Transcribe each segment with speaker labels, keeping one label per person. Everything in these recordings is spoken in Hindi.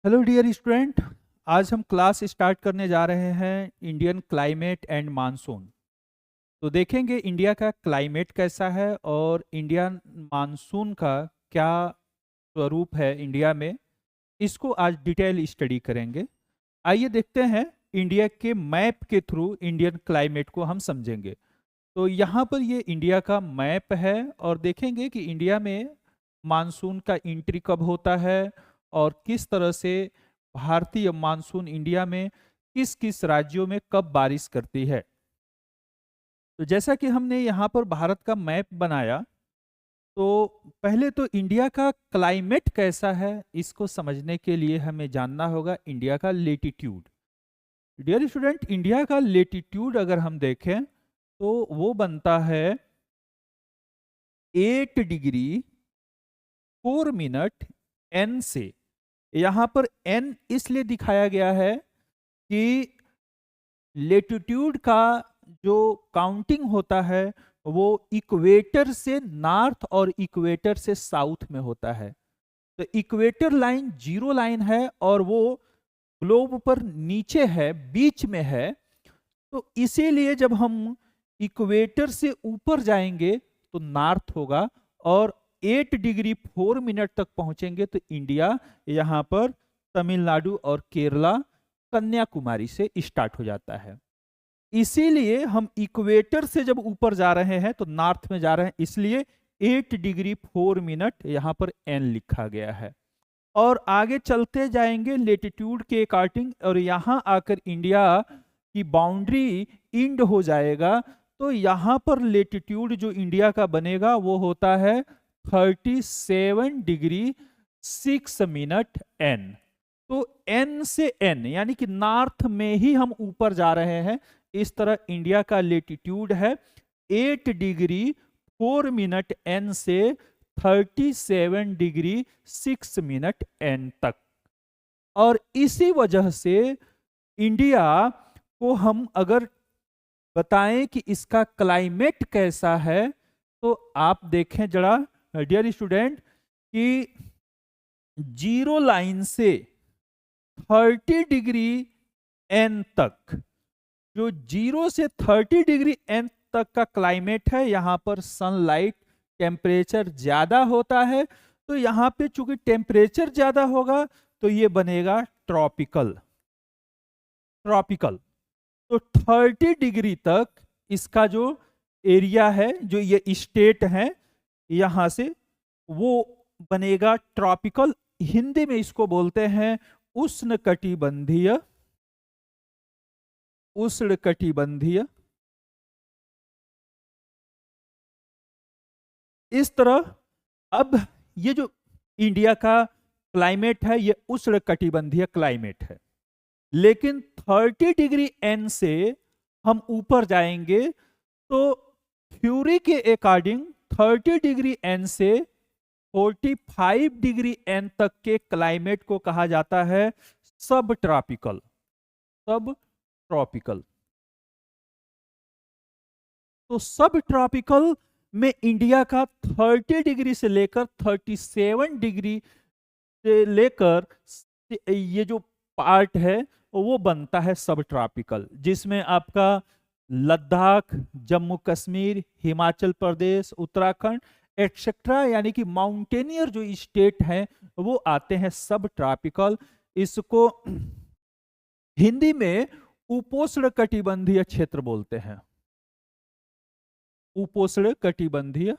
Speaker 1: Hello dear student. आज हम क्लास स्टार्ट करने जा रहे हैं इंडियन क्लाइमेट एंड मानसून। तो देखेंगे इंडिया का क्लाइमेट कैसा है और इंडियन मानसून का क्या स्वरूप है इंडिया में। इसको आज डिटेल स्टडी करेंगे। आइए देखते हैं इंडिया के मैप के थ्रू इंडियन क्लाइमेट को हम समझेंगे। तो यहाँ पर ये इंडिया का मैप है और देखेंगे कि इंडिया में मानसून का एंट्री कब होता है और किस तरह से भारतीय मानसून इंडिया में किस किस राज्यों में कब बारिश करती है। तो जैसा कि हमने यहाँ पर भारत का मैप बनाया, तो पहले तो इंडिया का क्लाइमेट कैसा है इसको समझने के लिए हमें जानना होगा इंडिया का लेटीट्यूड। डियर स्टूडेंट, इंडिया का लेटीट्यूड अगर हम देखें तो वो बनता है 8 डिग्री 4 मिनट एन से। यहाँ पर एन इसलिए दिखाया गया है कि लेटीट्यूड का जो काउंटिंग होता है वो इक्वेटर से नॉर्थ और इक्वेटर से साउथ में होता है। तो इक्वेटर लाइन जीरो लाइन है और वो ग्लोब पर नीचे है, बीच में है। तो इसीलिए जब हम इक्वेटर से ऊपर जाएंगे तो नॉर्थ होगा और 8 डिग्री 4 मिनट तक पहुंचेंगे तो इंडिया यहाँ पर तमिलनाडु और केरला कन्याकुमारी से स्टार्ट हो जाता है। इसीलिए हम इक्वेटर से जब ऊपर जा रहे हैं तो नॉर्थ में जा रहे हैं, इसलिए 8 डिग्री 4 मिनट यहाँ पर एन लिखा गया है। और आगे चलते जाएंगे लेटीट्यूड के अकॉर्डिंग और यहाँ आकर इंडिया की बाउंड्री इंड हो जाएगा। तो यहाँ पर लेटीट्यूड जो इंडिया का बनेगा वो होता है 37 डिग्री 6 मिनट एन। तो एन से एन यानी कि नॉर्थ में ही हम ऊपर जा रहे हैं। इस तरह इंडिया का लेटीट्यूड है 8 डिग्री 4 मिनट एन से 37 डिग्री 6 मिनट एन तक। और इसी वजह से इंडिया को हम अगर बताएं कि इसका क्लाइमेट कैसा है तो आप देखें जरा डियर स्टूडेंट कि जीरो लाइन से 30 डिग्री एन तक, जो 0 से 30 डिग्री एन तक का क्लाइमेट है, यहाँ पर सनलाइट टेम्परेचर ज्यादा होता है। तो यहाँ पे चूंकि टेम्परेचर ज्यादा होगा तो ये बनेगा ट्रॉपिकल। ट्रॉपिकल तो 30 डिग्री तक इसका जो एरिया है, जो ये स्टेट है यहां से, वो बनेगा ट्रॉपिकल। हिंदी में इसको बोलते हैं उष्णकटिबंधीय। उष्णकटिबंधीय। इस तरह अब ये जो इंडिया का क्लाइमेट है ये उष्णकटिबंधीय क्लाइमेट है। लेकिन 30 डिग्री एन से हम ऊपर जाएंगे तो थ्योरी के अकॉर्डिंग 30 डिग्री एन से 45 डिग्री एन तक के क्लाइमेट को कहा जाता है सब ट्रॉपिकल। सब ट्रॉपिकल। तो सब ट्रॉपिकल में इंडिया का 30 डिग्री से लेकर 37 डिग्री से लेकर ये जो पार्ट है वो बनता है सब ट्रॉपिकल, जिसमें आपका लद्दाख, जम्मू कश्मीर, हिमाचल प्रदेश, उत्तराखंड एटसेट्रा यानी कि माउंटेनियर जो स्टेट हैं वो आते हैं सब ट्रॉपिकल। इसको हिंदी में उपोष्ण कटिबंधीय क्षेत्र बोलते हैं। उपोष्ण कटिबंधीय।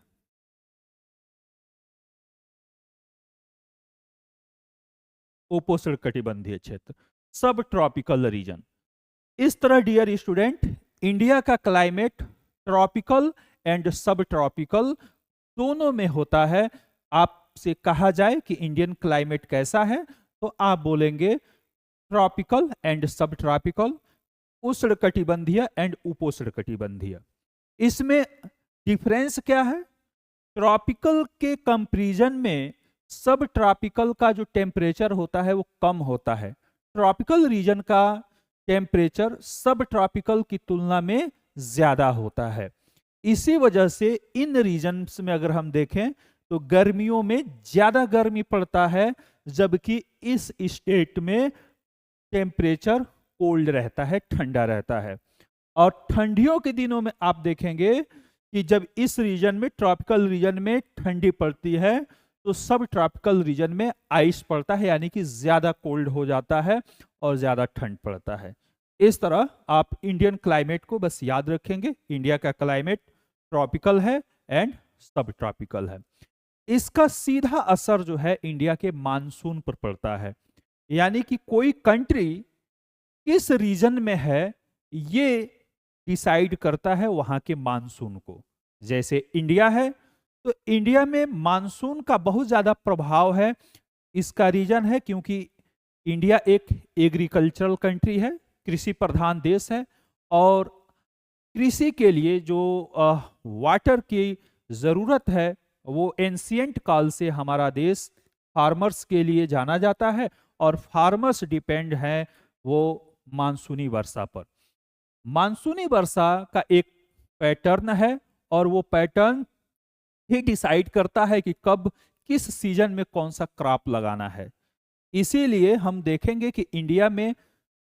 Speaker 1: उपोष्ण कटिबंधीय क्षेत्र, सब ट्रॉपिकल रीजन। इस तरह डियर स्टूडेंट इंडिया का क्लाइमेट ट्रॉपिकल एंड सब ट्रॉपिकल दोनों में होता है। आपसे कहा जाए कि इंडियन क्लाइमेट कैसा है तो आप बोलेंगे ट्रॉपिकल एंड सब ट्रॉपिकल, उष्णकटिबंधीय एंड उपोष्णकटिबंधीय। इसमें डिफरेंस क्या है? ट्रॉपिकल के कंपैरिजन में सब ट्रॉपिकल का जो टेम्परेचर होता है वो कम होता है। ट्रॉपिकल रीजन का टेम्परेचर सब ट्रॉपिकल की तुलना में ज्यादा होता है। इसी वजह से इन रीजन्स में अगर हम देखें तो गर्मियों में ज्यादा गर्मी पड़ता है जबकि इस स्टेट में टेम्परेचर कोल्ड रहता है, ठंडा रहता है। और ठंडियों के दिनों में आप देखेंगे कि जब इस रीजन में, ट्रॉपिकल रीजन में ठंडी पड़ती है, तो सब ट्रॉपिकल रीजन में आइस पड़ता है, यानी कि ज्यादा कोल्ड हो जाता है और ज्यादा ठंड पड़ता है। इस तरह आप इंडियन क्लाइमेट को बस याद रखेंगे। इंडिया का क्लाइमेट ट्रॉपिकल है एंड सब ट्रॉपिकल है। इसका सीधा असर जो है इंडिया के मानसून पर पड़ता है, यानी कि कोई कंट्री किस रीजन में है ये डिसाइड करता है वहां के मानसून को। जैसे इंडिया है तो इंडिया में मानसून का बहुत ज्यादा प्रभाव है। इसका रीजन है क्योंकि इंडिया एक एग्रीकल्चरल कंट्री है, कृषि प्रधान देश है, और कृषि के लिए जो वाटर की जरूरत है वो एंशिएंट काल से हमारा देश फार्मर्स के लिए जाना जाता है, और फार्मर्स डिपेंड है वो मानसूनी वर्षा पर। मानसूनी वर्षा का एक पैटर्न है, और वो पैटर्न ही डिसाइड करता है कि कब किस सीजन में कौन सा क्रॉप लगाना है। इसीलिए हम देखेंगे कि इंडिया में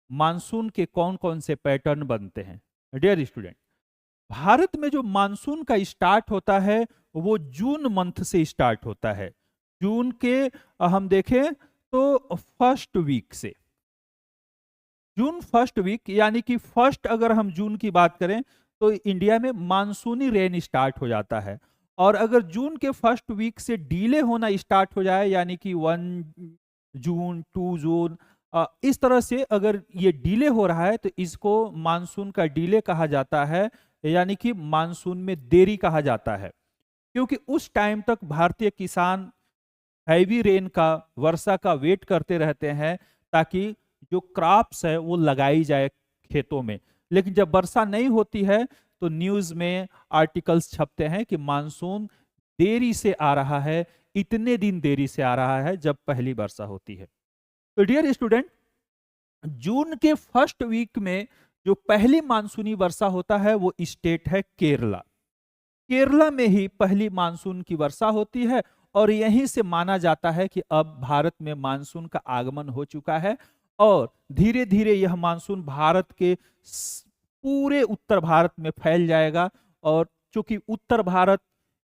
Speaker 1: मानसून के कौन कौन से पैटर्न बनते हैं। डियर स्टूडेंट, भारत में जो मानसून का स्टार्ट होता है वो जून मंथ से स्टार्ट होता है। जून के हम देखें तो फर्स्ट वीक से, जून फर्स्ट वीक, यानी कि फर्स्ट अगर हम जून की बात करें तो इंडिया में मानसूनी रेन स्टार्ट हो जाता है। और अगर जून के फर्स्ट वीक से डीले होना स्टार्ट हो जाए, यानी कि 1 जून 2 जून इस तरह से अगर ये डीले हो रहा है तो इसको मानसून का डीले कहा जाता है, यानी कि मानसून में देरी कहा जाता है। क्योंकि उस टाइम तक भारतीय किसान हैवी रेन का, वर्षा का वेट करते रहते हैं ताकि जो क्रॉप्स है वो लगाई जाए खेतों में। लेकिन जब वर्षा नहीं होती है तो न्यूज में आर्टिकल्स छपते हैं कि मानसून देरी से आ रहा है, इतने दिन देरी से आ रहा है जब पहली वर्षा होती है। तो डियर स्टूडेंट, जून के फर्स्ट वीक में जो पहली मानसूनी वर्षा होता है वो स्टेट है केरला। केरला में ही पहली मानसून की वर्षा होती है, और यहीं से माना जाता है कि अब भारत में मानसून का आगमन हो चुका है, और धीरे धीरे यह मानसून भारत के पूरे उत्तर भारत में फैल जाएगा। और चूंकि उत्तर भारत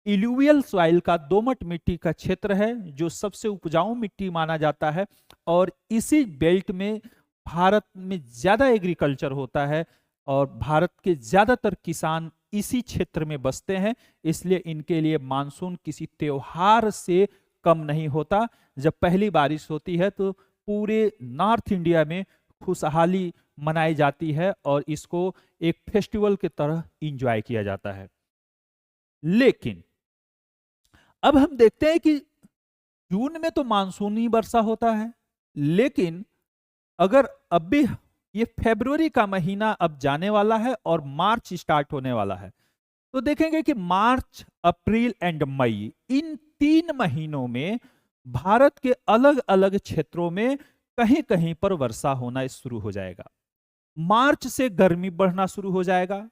Speaker 1: इल्यूवियल सॉइल का, दोमट मिट्टी का क्षेत्र है, जो सबसे उपजाऊ मिट्टी माना जाता है, और इसी बेल्ट में भारत में ज्यादा एग्रीकल्चर होता है, और भारत के ज्यादातर किसान इसी क्षेत्र में बसते हैं। इसलिए इनके लिए मानसून किसी त्योहार से कम नहीं होता। जब पहली बारिश होती है तो पूरे नॉर्थ इंडिया में खुशहाली मनाई जाती है, और इसको एक फेस्टिवल की तरह एंजॉय किया जाता है। लेकिन अब हम देखते हैं कि जून में तो मानसूनी वर्षा होता है, लेकिन अगर अब भी ये फरवरी का महीना अब जाने वाला है और मार्च स्टार्ट होने वाला है, तो देखेंगे कि मार्च, अप्रैल एंड मई, इन 3 महीनों में भारत के अलग अलग क्षेत्रों में कहीं कहीं पर वर्षा होना शुरू हो जाएगा। मार्च से गर्मी बढ़ना शुरू हो जाएगा।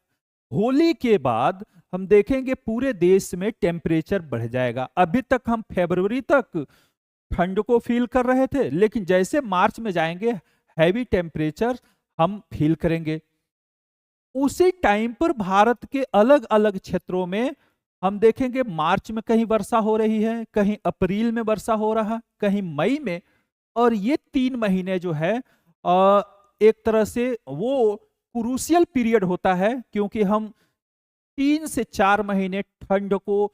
Speaker 1: होली के बाद हम देखेंगे पूरे देश में टेम्परेचर बढ़ जाएगा। अभी तक हम फरवरी तक ठंड को फील कर रहे थे, लेकिन जैसे मार्च में जाएंगे हैवी टेम्परेचर हम फील करेंगे। उसी टाइम पर भारत के अलग अलग क्षेत्रों में हम देखेंगे मार्च में कहीं वर्षा हो रही है, कहीं अप्रैल में वर्षा हो रहा, कहीं मई में। और ये 3 महीने जो है एक तरह से वो क्रूशियल पीरियड होता है, क्योंकि हम 3 से 4 महीने ठंड को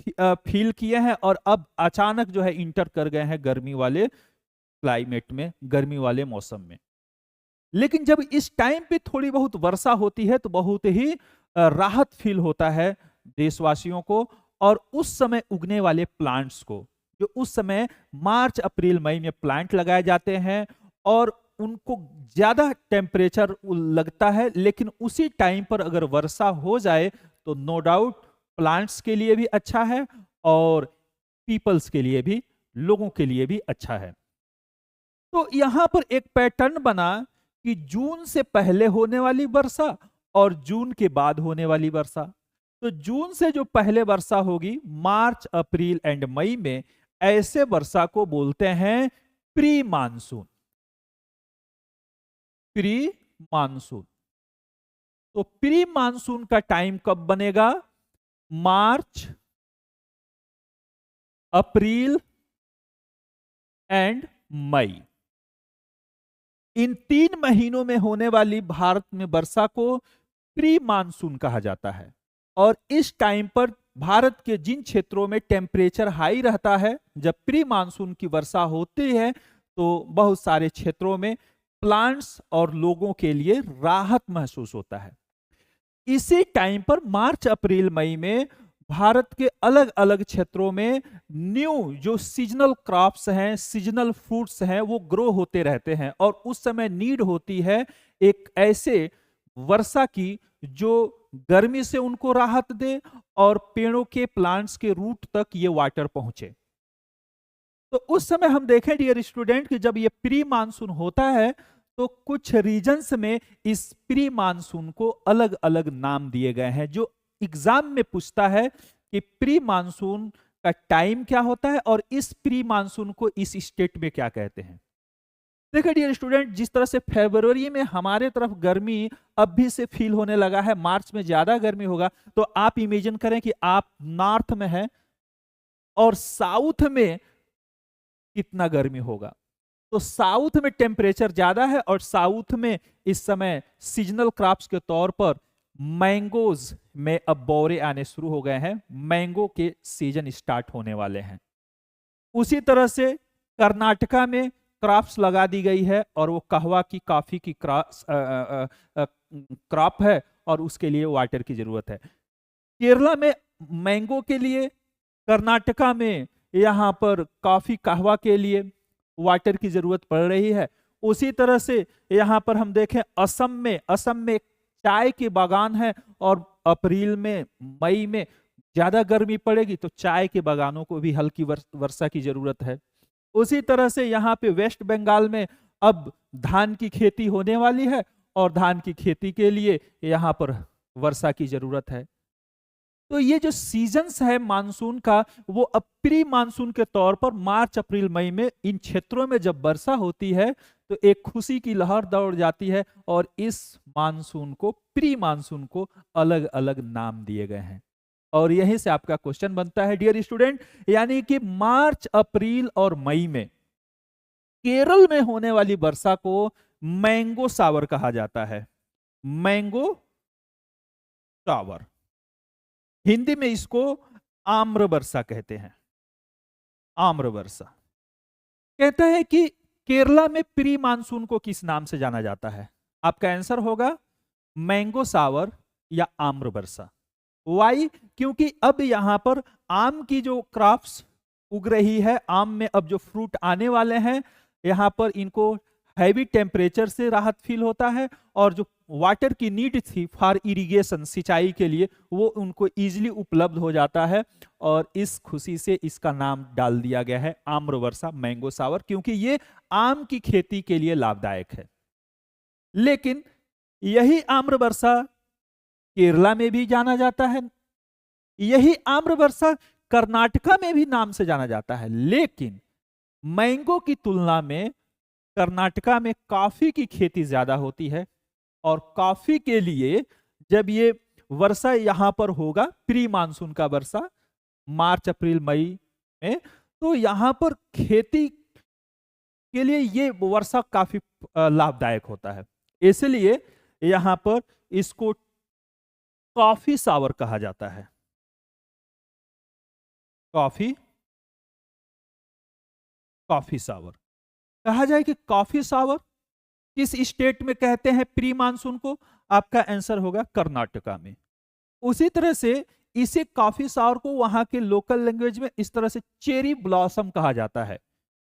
Speaker 1: फील किए हैं, और अब अचानक जो है इंटर कर गए हैं गर्मी वाले क्लाइमेट में, गर्मी वाले मौसम में। लेकिन जब इस टाइम पे थोड़ी बहुत वर्षा होती है तो बहुत ही राहत फील होता है देशवासियों को, और उस समय उगने वाले प्लांट्स को, जो उस समय मार्च अप्रैल मई में प्लांट लगाए जाते हैं, और उनको ज्यादा टेम्परेचर लगता है। लेकिन उसी टाइम पर अगर वर्षा हो जाए तो नो डाउट प्लांट्स के लिए भी अच्छा है, और पीपल्स के लिए भी, लोगों के लिए भी अच्छा है। तो यहां पर एक पैटर्न बना कि जून से पहले होने वाली वर्षा और जून के बाद होने वाली वर्षा। तो जून से जो पहले वर्षा होगी मार्च, अप्रैल एंड मई में, ऐसे वर्षा को बोलते हैं प्री मानसून। Pre monsoon. तो प्री मानसून का टाइम कब बनेगा? मार्च, अप्रैल एंड मई। इन 3 महीनों में होने वाली भारत में वर्षा को प्री मानसून कहा जाता है। और इस टाइम पर भारत के जिन क्षेत्रों में टेम्परेचर हाई रहता है, जब प्री मानसून की वर्षा होती है तो बहुत सारे क्षेत्रों में प्लांट्स और लोगों के लिए राहत महसूस होता है। इसी टाइम पर मार्च, अप्रैल, मई में भारत के अलग अलग क्षेत्रों में न्यू जो सीजनल क्रॉप्स हैं, सीजनल फ्रूट्स हैं, वो ग्रो होते रहते हैं। और उस समय नीड होती है एक ऐसे वर्षा की जो गर्मी से उनको राहत दे और पेड़ों के, प्लांट्स के रूट तक ये वाटर पहुंचे। तो उस समय हम देखें डियर स्टूडेंट कि जब ये प्री मानसून होता है तो कुछ रीजन्स में इस प्री मानसून को अलग अलग नाम दिए गए हैं, जो एग्जाम में पूछता है कि प्री मानसून का टाइम क्या होता है और इस प्री मानसून को इस स्टेट में क्या कहते हैं। देखिए डियर स्टूडेंट, जिस तरह से फरवरी में हमारे तरफ गर्मी अभी से फील होने लगा है, मार्च में ज्यादा गर्मी होगा, तो आप इमेजिन करें कि आप नॉर्थ में हैं और साउथ में कितना गर्मी होगा। तो साउथ में टेम्परेचर ज्यादा है और साउथ में इस समय सीजनल क्रॉप्स के तौर पर मैंगोज में अब बौरे आने शुरू हो गए हैं, मैंगो के सीजन स्टार्ट होने वाले हैं। उसी तरह से कर्नाटका में क्रॉप्स लगा दी गई है और वो कहवा की, कॉफी की क्रॉप है और उसके लिए वाटर की जरूरत है। केरला में मैंगो के लिए, कर्नाटका में यहाँ पर कॉफी, कहवा के लिए वाटर की जरूरत पड़ रही है। उसी तरह से यहाँ पर हम देखें असम में चाय के बागान है और अप्रैल में, मई में ज्यादा गर्मी पड़ेगी तो चाय के बागानों को भी हल्की वर्षा की जरूरत है। उसी तरह से यहाँ पे वेस्ट बंगाल में अब धान की खेती होने वाली है और धान की खेती के लिए यहाँ पर वर्षा की जरूरत है। तो ये जो सीजन्स है मानसून का, वो अब प्री मानसून के तौर पर मार्च, अप्रैल, मई में इन क्षेत्रों में जब वर्षा होती है तो एक खुशी की लहर दौड़ जाती है और इस मानसून को, प्री मानसून को अलग अलग नाम दिए गए हैं। और यहीं से आपका क्वेश्चन बनता है डियर स्टूडेंट, यानी कि मार्च, अप्रैल और मई में केरल में होने वाली वर्षा को मैंगो सावर कहा जाता है। मैंगो सावर, हिंदी में इसको आम्र वर्षा कहते हैं। आम्र वर्षा। कहता है कि केरला में प्री मानसून को किस नाम से जाना जाता है? आपका आंसर होगा मैंगो सावर या आम्र वर्षा। वाई? क्योंकि अब यहां पर आम की जो क्रॉप्स उग रही है, आम में अब जो फ्रूट आने वाले हैं, यहां पर इनको हैवी टेम्परेचर से राहत फील होता है और जो वाटर की नीड थी फॉर इरिगेशन, सिंचाई के लिए, वो उनको इजीली उपलब्ध हो जाता है और इस खुशी से इसका नाम डाल दिया गया है आम्र वर्षा, मैंगो सावर, क्योंकि ये आम की खेती के लिए लाभदायक है। लेकिन यही आम्र वर्षा केरला में भी जाना जाता है, यही आम्र वर्षा कर्नाटका में भी नाम से जाना जाता है। लेकिन मैंगो की तुलना में कर्नाटका में कॉफी की खेती ज्यादा होती है और कॉफी के लिए जब ये वर्षा यहां पर होगा, प्री मानसून का वर्षा मार्च, अप्रैल, मई में, तो यहां पर खेती के लिए ये वर्षा काफी लाभदायक होता है। इसलिए यहां पर इसको कॉफी सावर कहा जाता है। कॉफी सावर कहा जाए कि कॉफी सावर किस स्टेट में कहते हैं प्री मानसून को? आपका आंसर होगा कर्नाटका में। उसी तरह से इसे कॉफी सावर को वहां के लोकल लैंग्वेज में इस तरह से चेरी ब्लॉसम कहा जाता है।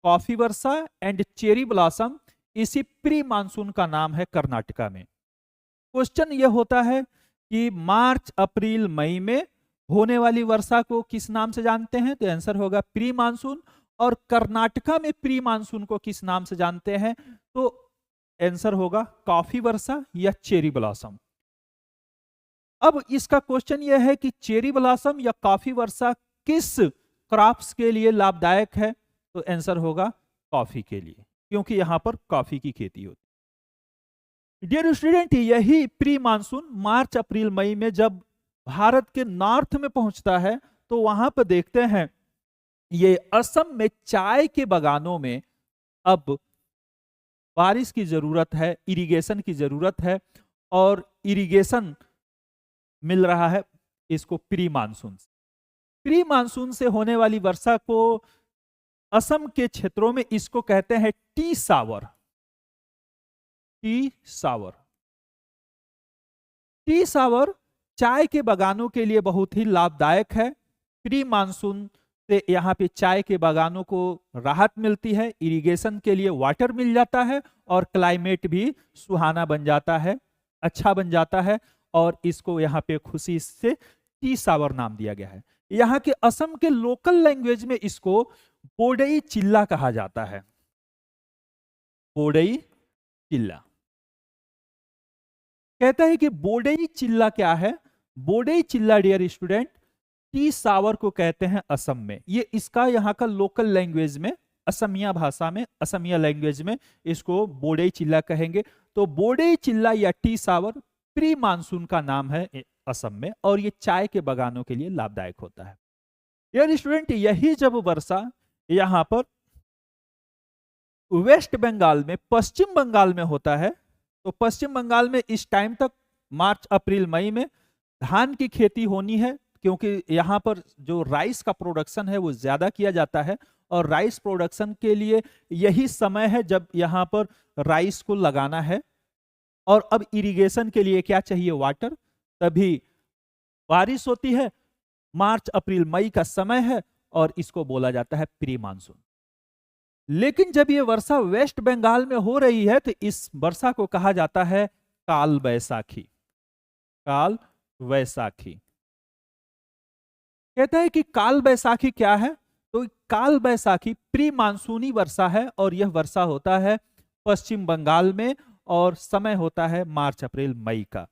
Speaker 1: Coffee Varsha and cherry blossom इसी प्री मानसून का नाम है कर्नाटका में। क्वेश्चन यह होता है कि मार्च, अप्रैल, मई में होने वाली वर्षा को किस नाम से जानते हैं? तो आंसर होगा प्री मानसून। और कर्नाटका में प्री मानसून को किस नाम से जानते हैं? तो आंसर होगा कॉफी वर्षा या चेरी ब्लॉसम। अब इसका क्वेश्चन यह है कि चेरी ब्लॉसम या कॉफी वर्षा किस क्रॉप्स के लिए लाभदायक है? तो आंसर होगा कॉफी के लिए, क्योंकि यहां पर कॉफी की खेती होती है। डियर स्टूडेंट, यही प्री मानसून मार्च अप्रैल मई में जब भारत के नॉर्थ में पहुंचता है तो वहां पर देखते हैं ये असम में चाय के बागानों में अब बारिश की जरूरत है, इरिगेशन की जरूरत है, और इरिगेशन मिल रहा है इसको प्री मानसून से। प्री मानसून से होने वाली वर्षा को असम के क्षेत्रों में इसको कहते हैं टी सावर। टी सावर, टी सावर चाय के बागानों के लिए बहुत ही लाभदायक है। प्री मानसून से यहाँ पे चाय के बागानों को राहत मिलती है, इरिगेशन के लिए वाटर मिल जाता है और क्लाइमेट भी सुहाना बन जाता है, अच्छा बन जाता है, और इसको यहाँ पे खुशी से टी सावर नाम दिया गया है। यहाँ के असम के लोकल लैंग्वेज में इसको बोडई चिल्ला कहा जाता है। बोडई चिल्ला कहता है कि बोडई चिल्ला क्या है? बोडई चिल्ला डियर स्टूडेंट टी सावर को कहते हैं असम में। ये इसका यहाँ का लोकल लैंग्वेज में, असमिया भाषा में, असमिया लैंग्वेज में इसको बोडई चिल्ला कहेंगे। तो बोडई चिल्ला या टी सावर प्री मानसून का नाम है असम में, और ये चाय के बागानों के लिए लाभदायक होता है। यार स्टूडेंट, यही जब वर्षा यहां पर वेस्ट बंगाल में, पश्चिम बंगाल में होता है, तो पश्चिम बंगाल में इस टाइम तक मार्च अप्रैल मई में धान की खेती होनी है, क्योंकि यहाँ पर जो राइस का प्रोडक्शन है वो ज्यादा किया जाता है, और राइस प्रोडक्शन के लिए यही समय है जब यहाँ पर राइस को लगाना है। और अब इरिगेशन के लिए क्या चाहिए? वाटर। तभी बारिश होती है, मार्च अप्रैल मई का समय है, और इसको बोला जाता है प्री मानसून। लेकिन जब ये वर्षा वेस्ट बंगाल में हो रही है तो इस वर्षा को कहा जाता है काल बैसाखी। काल बैसाखी कहता है कि काल बैसाखी क्या है? तो काल बैसाखी प्री मानसूनी वर्षा है, और यह वर्षा होता है पश्चिम बंगाल में, और समय होता है मार्च अप्रैल मई का।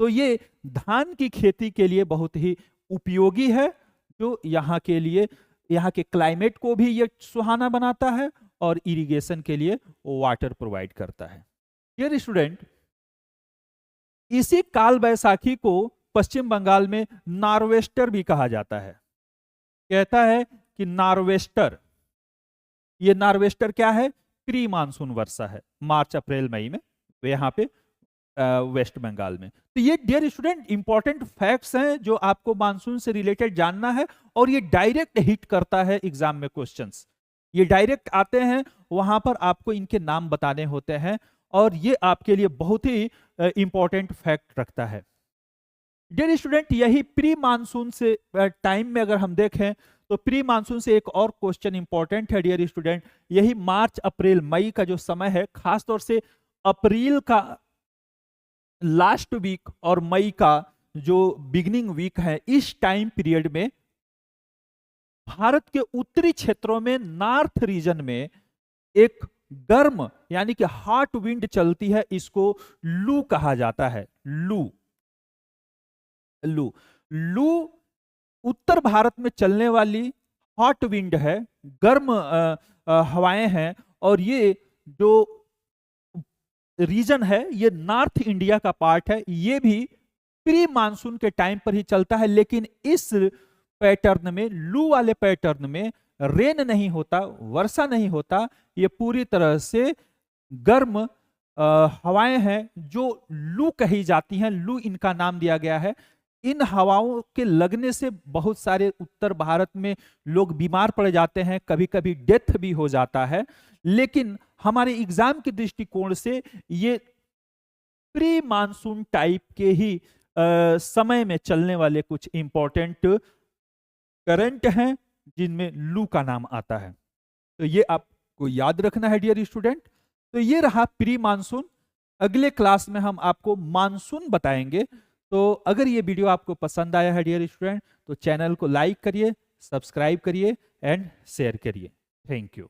Speaker 1: तो ये धान की खेती के लिए बहुत ही उपयोगी है, जो यहाँ के लिए, यहाँ के क्लाइमेट को भी ये सुहाना बनाता है, और इरिगेशन के लिए वाटर प्रोवाइड करता है। डियर स्टूडेंट, इसी काल बैसाखी को पश्चिम बंगाल में नार्वेस्टर भी कहा जाता है। कहता है कि नार्वेस्टर, ये नार्वेस्टर क्या है? प्री मानसून वर्षा है मार्च अप्रैल मई में यहाँ पे वेस्ट बंगाल में। तो ये डियर स्टूडेंट इंपॉर्टेंट फैक्ट्स हैं जो आपको मानसून से रिलेटेड जानना है, और ये डायरेक्ट हिट करता है एग्जाम में क्वेश्चंस। ये डायरेक्ट आते हैं, वहां पर आपको इनके नाम बताने होते हैं, और ये आपके लिए बहुत ही इंपॉर्टेंट फैक्ट रखता है। डियर स्टूडेंट, यही प्री मानसून से टाइम में अगर हम देखें तो प्री मानसून से एक और क्वेश्चन इंपॉर्टेंट है डियर स्टूडेंट। यही मार्च अप्रैल मई का जो समय है, खासतौर से अप्रैल का लास्ट वीक और मई का जो बिगिनिंग वीक है, इस टाइम पीरियड में भारत के उत्तरी क्षेत्रों में, नॉर्थ रीजन में एक गर्म यानी कि हॉट विंड चलती है, इसको लू कहा जाता है। लू लू लू उत्तर भारत में चलने वाली हॉट विंड है, गर्म हवाएं हैं, और ये जो रीजन है ये नॉर्थ इंडिया का पार्ट है। ये भी प्री मानसून के टाइम पर ही चलता है, लेकिन इस पैटर्न में, लू वाले पैटर्न में रेन नहीं होता, वर्षा नहीं होता, ये पूरी तरह से गर्म हवाएं हैं जो लू कही जाती हैं। लू इनका नाम दिया गया है। इन हवाओं के लगने से बहुत सारे उत्तर भारत में लोग बीमार पड़ जाते हैं, कभी कभी डेथ भी हो जाता है। लेकिन हमारे एग्जाम के दृष्टिकोण से ये प्री मानसून टाइप के ही समय में चलने वाले कुछ इंपॉर्टेंट करंट हैं जिनमें लू का नाम आता है। तो ये आपको याद रखना है डियर स्टूडेंट। तो ये रहा प्री मानसून। अगले क्लास में हम आपको मानसून बताएंगे। तो अगर ये वीडियो आपको पसंद आया है डियर स्टूडेंट, तो चैनल को लाइक करिए, सब्सक्राइब करिए एंड शेयर करिए। Thank you.